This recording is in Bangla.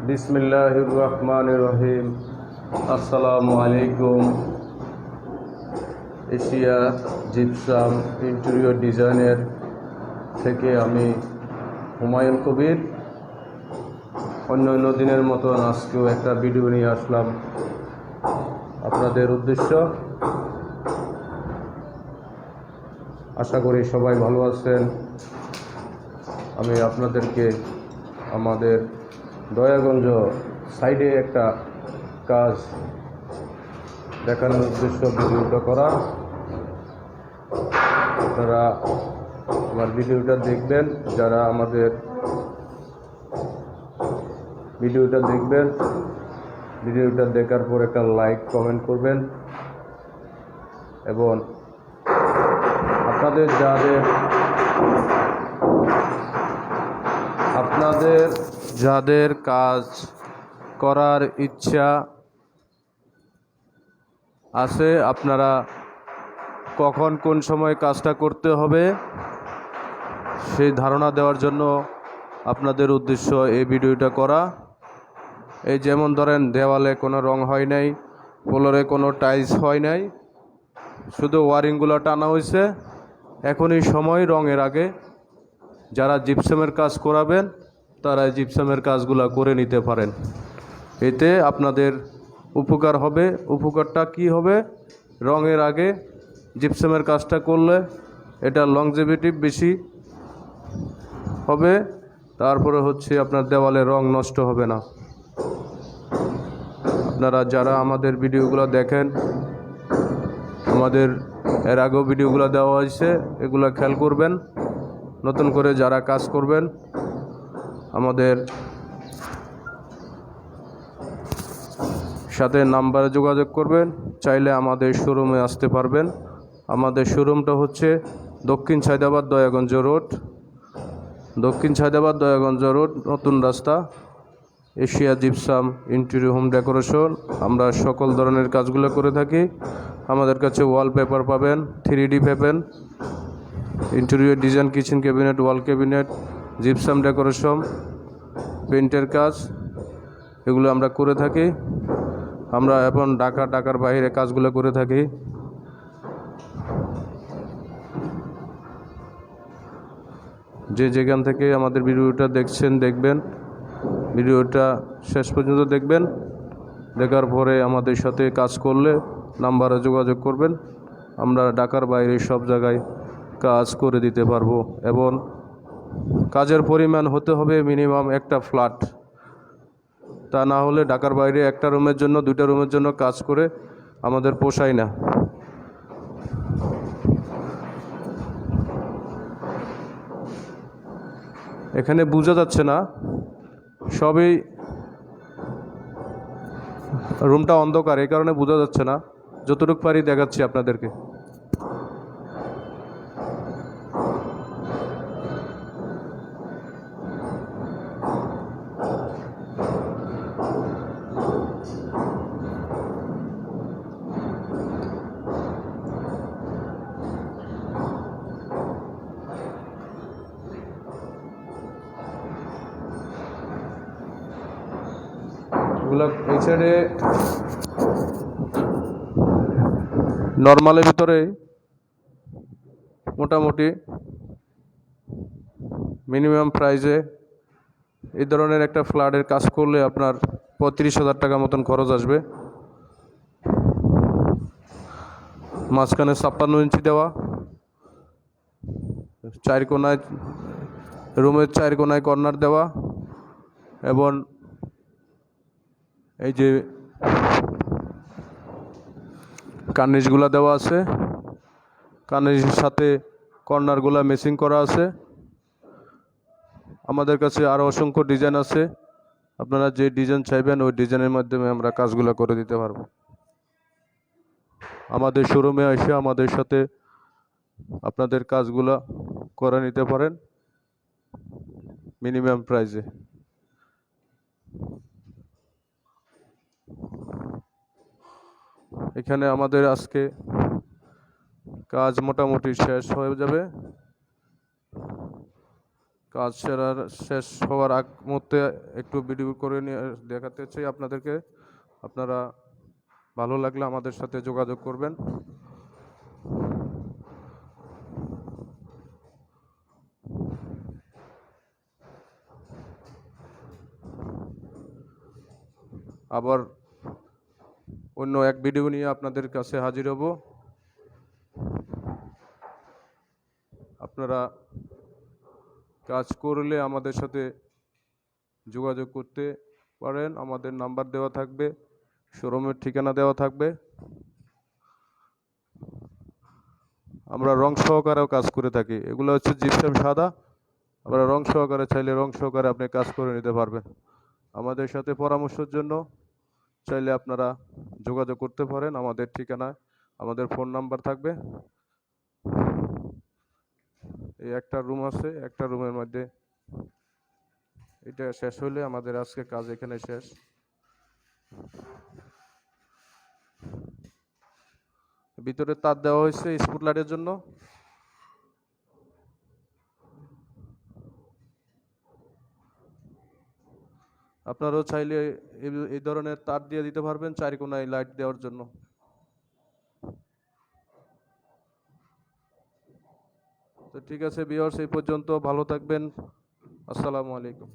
বিসমিল্লাহির রহমানির রহিম। আসসালামু আলাইকুম। এশিয়া জিপসাম ইন্টেরিয়র ডিজাইনের থেকে আমি হুমায়ুন কবির অন্য দিনের মতন আজকেও একটা ভিডিও নিয়ে আসলাম আপনাদের উদ্দেশ্য। আশা করি সবাই ভালো আছেন। আমি আপনাদেরকে আমাদের দয়াগঞ্জ সাইডে একটা কাজ দেখানোর উদ্দেশ্য ভিডিওটা করা। আপনারা আমার ভিডিওটা দেখবেন, যারা আমাদের ভিডিওটা দেখবেন, ভিডিওটা দেখার পর একটা লাইক কমেন্ট করবেন এবং আপনাদের যাদের কাজ করার ইচ্ছা আছে, আপনারা কখন কোন সময় কাজটা করতে হবে সেই ধারণা দেওয়ার জন্য আপনাদের উদ্দেশ্য এই ভিডিওটা করা। এই যেমন ধরেন, দেওয়ালে কোনো রং হয় নাই, ফ্লোরে কোনো টাইলস হয় নাই, শুধু ওয়ারিংগুলো টানা হয়েছে। এখনই সময় রঙের আগে যারা জিপসামের কাজ করাবেন তারা জিপসামের কাজগুলো করে নিতে পারেন। এতে আপনাদের উপকার হবে। উপকারটা কি হবে? রঙের আগে জিপসামের কাজটা করলে এটা লংজিভিটি বেশি হবে। তারপরে হচ্ছে আপনার দেওয়ালে রং নষ্ট হবে না। আপনারা যারা আমাদের ভিডিওগুলো দেখেন, আমাদের এর আগেও ভিডিওগুলো দেওয়া হয়েছে, এগুলো খেয়াল করবেন। নতুন করে যারা কাজ করবেন আমাদের সাথে নাম্বারে যোগাযোগ করবেন। চাইলে আমাদের শোরুমে আসতে পারবেন। আমাদের শোরুমটা হচ্ছে দক্ষিণ সায়দাবাদ দয়াগঞ্জ রোড, নতুন রাস্তা, Asia gypsum interior home decoration. আমরা সকল ধরনের কাজগুলো করে থাকি। আমাদের কাছে ওয়ালপেপার পাবেন, 3D পাবেন, interior design, kitchen cabinet, wall cabinet, gypsum decoration, পেইন্টের কাজ, এগুলো আমরা করে থাকি। আমরা এখন ঢাকার বাইরে কাজগুলো করে থাকি। যে যেখান থেকে আমাদের ভিডিওটা দেখবেন, ভিডিওটা শেষ পর্যন্ত দেখবেন। দেখার পরে আমাদের সাথে কাজ করলে নাম্বারে যোগাযোগ করবেন। আমরা ঢাকার বাইরে সব জায়গায় কাজ করে দিতে পারবো এবং কাজের পরিমাণ হতে হবে মিনিমাম একটা ফ্ল্যাট। তা না হলে ঢাকার বাইরে একটা রুমের জন্য, 2টা রুমের জন্য কাজ করে আমাদের পোষায় না। এখানে বোঝা যাচ্ছে না, সবই রুমটা অন্ধকার, এই কারণে বোঝা যাচ্ছে না। যতটুকু পারি দেখাচ্ছি আপনাদেরকে। এই সাইডে নর্মালের ভিতরে মোটামুটি মিনিমাম প্রাইসে এই ধরনের একটা ফ্ল্যাটের কাজ করলে আপনার 35,000 টাকা মতন খরচ আসবে। মাঝখানে 56 ইঞ্চি দেওয়া, রুমের 4 কোনায় কর্নার দেওয়া এবং এই যে কার্নিশগুলো দেওয়া আছে, কার্নিশের সাথে কর্নারগুলো মেসিং করা আছে। আমাদের কাছে আরও অসংখ্য ডিজাইন আছে। আপনারা যে ডিজাইন চাইবেন ওই ডিজাইনের মাধ্যমে আমরা কাজগুলো করে দিতে পারবো। আমাদের শোরুমে এসে আমাদের সাথে আপনাদের কাজগুলো করে নিতে পারেন মিনিমাম প্রাইসে। এখানে আমাদের আজকে কাজ মোটামুটি শেষ হয়ে যাবে। কাজ সেরার শেষ হওয়ার আগ মুহূর্তে একটু ভিডিও করে নিয়ে দেখাতে চাই আপনাদেরকে। আপনারা ভালো লাগলে আমাদের সাথে যোগাযোগ করবেন। আবার অন্য এক ভিডিও নিয়ে আপনাদের কাছে হাজির হব। আপনারা কাজ করলে আমাদের সাথে যোগাযোগ করতে পারেন। আমাদের নাম্বার দেওয়া থাকবে, শোরুমের ঠিকানা দেওয়া থাকবে। আমরা রং সহকারেও কাজ করে থাকি। এগুলো হচ্ছে জিপসাম সাদা। আমরা রং সহকারে চাইলে রং সহকারে আপনি কাজ করে নিতে পারবেন। আমাদের সাথে পরামর্শের জন্য চাইলে আপনারা যোগাযোগ করতে পারেন। আমাদের ঠিকানায় আমাদের ফোন নাম্বার থাকবে। এই একটা রুম আছে, একটা রুমের মধ্যে এটা শেষ হলে আমাদের আজকে কাজ এখানে শেষ। ভিতরে তার দেওয়া হয়েছে স্পট লাইটের জন্য। আপনারাও চাইলে এই ধরনের তার দিয়ে দিতে পারবেন চারকোনায় লাইট দেওয়ার জন্য। তো ঠিক আছে ভিউয়ার্স, এই পর্যন্ত। ভালো থাকবেন। আসসালামু আলাইকুম।